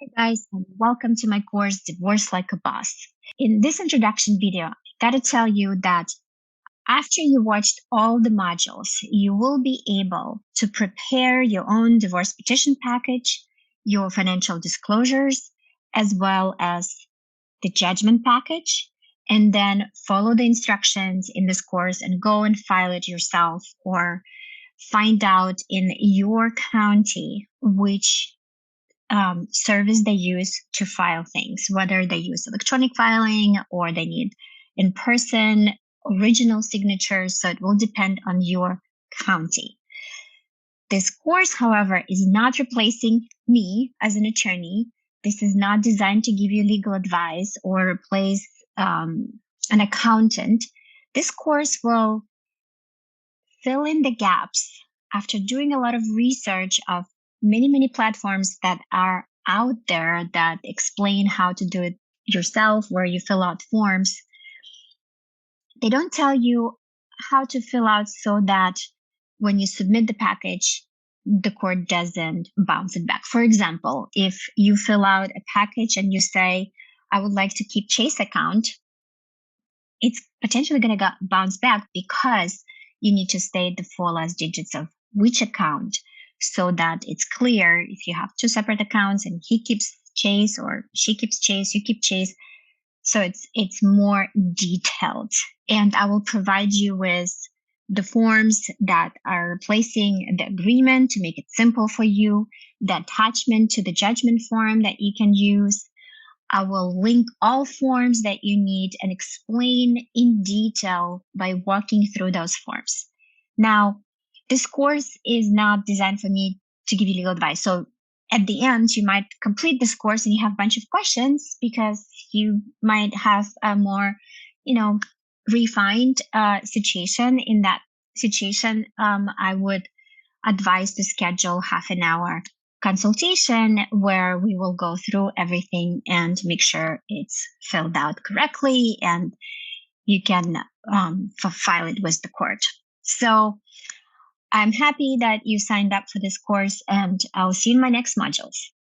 Hi guys, and welcome to my course, Divorce Like a Boss. In this introduction video, I gotta tell you that after you watched all the modules, you will be able to prepare your own divorce petition package, your financial disclosures, as well as the judgment package, and then follow the instructions in this course and go and file it yourself or find out in your county which service they use to file things, whether they use electronic filing or they need in person original signatures. So it will depend on your county. This course, however, is not replacing me as an attorney. This is not designed to give you legal advice or replace an accountant. This course will fill in the gaps after doing a lot of research of many platforms that are out there that explain how to do it yourself, where you fill out forms. They don't tell you how to fill out so that when you submit the package, the court doesn't bounce it back. For example, if you fill out a package and you say, I would like to keep Chase account, it's potentially going to bounce back because you need to state the 4 last digits of which account so that it's clear if you have 2 separate accounts and he keeps Chase or she keeps Chase, you keep Chase. So it's more detailed. And I will provide you with the forms that are replacing the agreement to make it simple for you, the attachment to the judgment form that you can use. I will link all forms that you need and explain in detail by walking through those forms. Now, this course is not designed for me to give you legal advice. So at the end, you might complete this course and you have a bunch of questions because you might have a more, refined situation. In that situation, I would advise to schedule half an hour consultation where we will go through everything and make sure it's filled out correctly and you can file it with the court. So I'm happy that you signed up for this course and I'll see you in my next modules.